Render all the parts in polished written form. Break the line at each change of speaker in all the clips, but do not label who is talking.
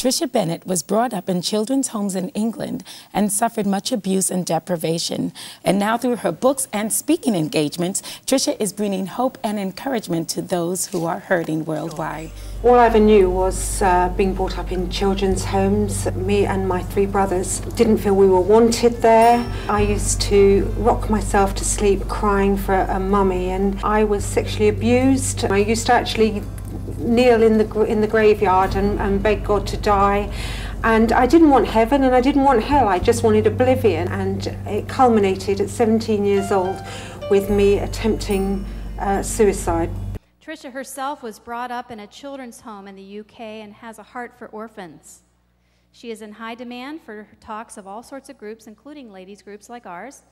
Tricia Bennett was brought up in children's homes in England and suffered much abuse and deprivation. And now through her books and speaking engagements, Tricia is bringing hope and encouragement to those who are hurting worldwide.
All I ever knew was being brought up in children's homes. Me and my three brothers didn't feel we were wanted there. I used to rock myself to sleep crying for a mummy, and I was sexually abused. I used to actually kneel in the graveyard and beg God to die. And I didn't want heaven and I didn't want hell, I just wanted oblivion. And it culminated at 17 years old with me attempting suicide.
Tricia herself was brought up in a children's home in the UK and has a heart for orphans. She is in high demand for her talks of all sorts of groups, including ladies' groups like ours.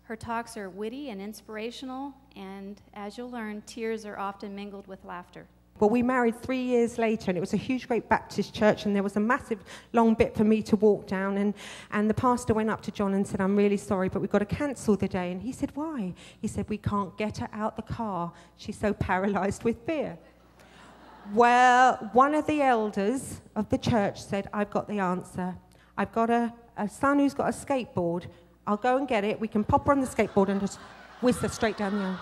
Her talks are witty and inspirational, and as you'll learn, tears are often mingled with laughter.
Well, we married 3 years later, and it was a huge, great Baptist church, and there was a massive, long bit for me to walk down, and the pastor went up to John and said, "I'm really sorry, but we've got to cancel the day." And he said, "Why?" He said, "We can't get her out the car. She's so paralyzed with fear." Well, one of the elders of the church said, "I've got the answer. I've got a son who's got a skateboard. I'll go and get it. We can pop her on the skateboard and just whiz her straight down the aisle."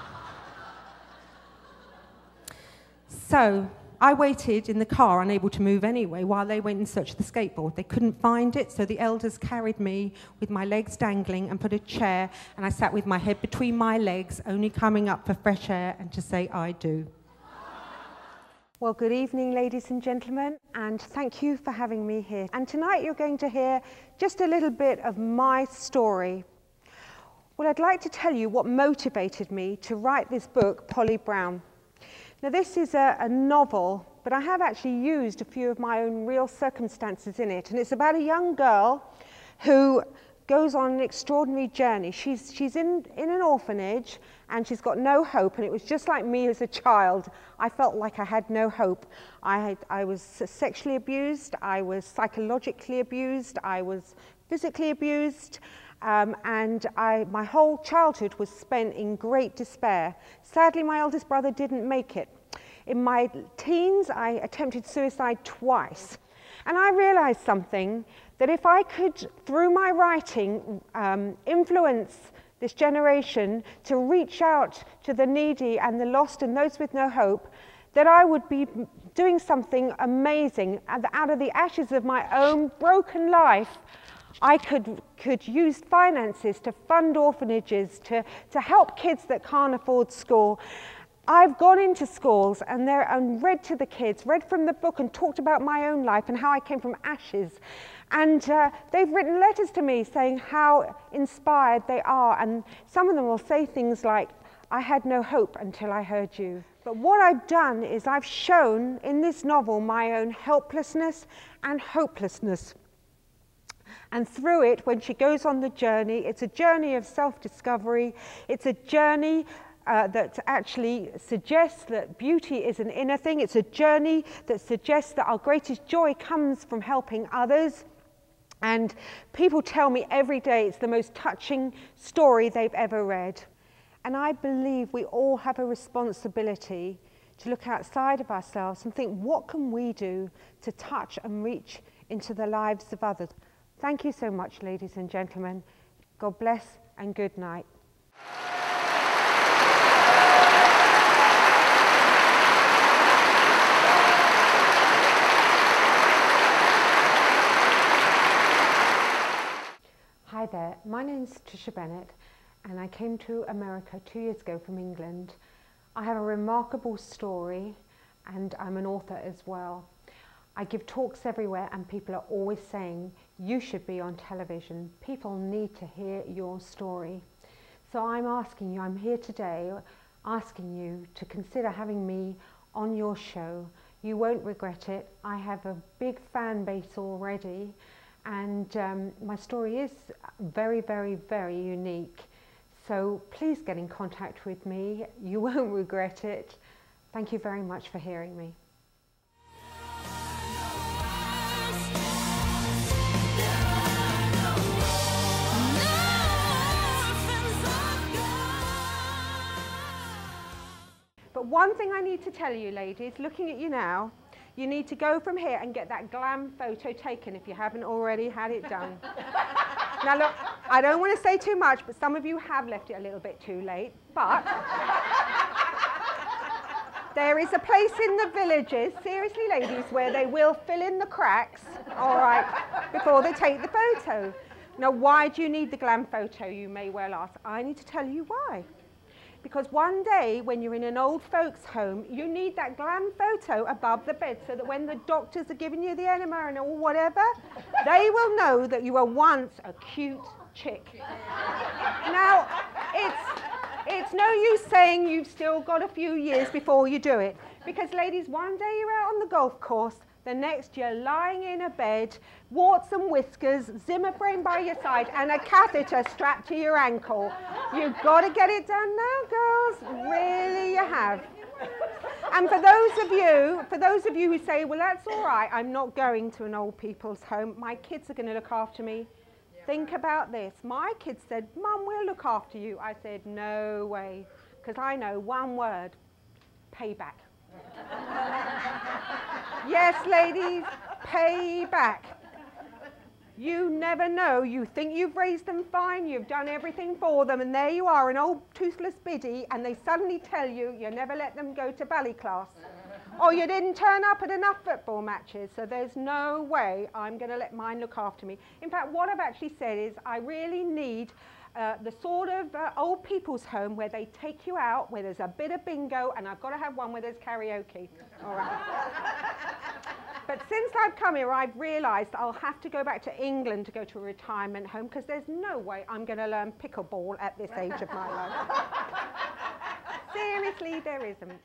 So I waited in the car, unable to move anyway, while they went in search of the skateboard. They couldn't find it, so the elders carried me with my legs dangling and put a chair, and I sat with my head between my legs, only coming up for fresh air and to say, "I do."
Well, good evening, ladies and gentlemen, and thank you for having me here. And tonight you're going to hear just a little bit of my story. Well, I'd like to tell you what motivated me to write this book, Polly Brown. Now, this is a novel, but I have actually used a few of my own real circumstances in it, and it's about a young girl who goes on an extraordinary journey. She's in an orphanage, and she's got no hope, and it was just like me as a child. I felt like I had no hope. I was sexually abused, I was psychologically abused, I was physically abused, and my whole childhood was spent in great despair. Sadly, my eldest brother didn't make it. In my teens, I attempted suicide twice. And I realized something, that if I could, through my writing, influence this generation to reach out to the needy and the lost and those with no hope, that I would be doing something amazing. And out of the ashes of my own broken life, I could use finances to fund orphanages, to help kids that can't afford school. I've gone into schools and read to the kids, read from the book and talked about my own life and how I came from ashes. And they've written letters to me saying how inspired they are. And some of them will say things like, "I had no hope until I heard you." But what I've done is I've shown in this novel my own helplessness and hopelessness. And through it, when she goes on the journey, it's a journey of self-discovery. It's a journey that actually suggests that beauty is an inner thing. It's a journey that suggests that our greatest joy comes from helping others. And people tell me every day it's the most touching story they've ever read. And I believe we all have a responsibility to look outside of ourselves and think, what can we do to touch and reach into the lives of others? Thank you so much, ladies and gentlemen. God bless and good night. Hi there, my name's Tricia Bennett, and I came to America 2 years ago from England. I have a remarkable story, and I'm an author as well. I give talks everywhere, and people are always saying, "You should be on television. People need to hear your story." So I'm here today asking you to consider having me on your show. You won't regret it. I have a big fan base already, and my story is very, very, very unique. So please get in contact with me. You won't regret it. Thank you very much for hearing me. But one thing I need to tell you, ladies, looking at you now, You need to go from here and get that glam photo taken if you haven't already had it done. Now look, I don't want to say too much, but some of you have left it a little bit too late, but there is a place in the villages, seriously ladies, where they will fill in the cracks, all right, before they take the photo. Now why do you need the glam photo, you may well ask. I need to tell you why. Because one day, when you're in an old folks' home, you need that glam photo above the bed so that when the doctors are giving you the enema and all whatever, they will know that you were once a cute chick. Now, it's no use saying you've still got a few years before you do it. Because ladies, one day you're out on the golf course, the next you're lying in a bed, warts and whiskers, Zimmer frame by your side, and a catheter strapped to your ankle. You've got to get it done now, girls. Really, you have. And for those of you who say, well, that's all right, I'm not going to an old people's home, my kids are going to look after me. Think about this. My kids said, Mum, we'll look after you. I said, no way, because I know one word, payback. Yes, ladies, payback. You never know. You think you've raised them fine, you've done everything for them, and there you are, an old toothless biddy, and they suddenly tell you you never let them go to ballet class. Or you didn't turn up at enough football matches, so there's no way I'm going to let mine look after me. In fact, what I've actually said is I really need the sort of old people's home where they take you out, where there's a bit of bingo, and I've got to have one where there's karaoke. All right. But since I've come here, I've realised I'll have to go back to England to go to a retirement home because there's no way I'm going to learn pickleball at this age of my life. Seriously, there isn't.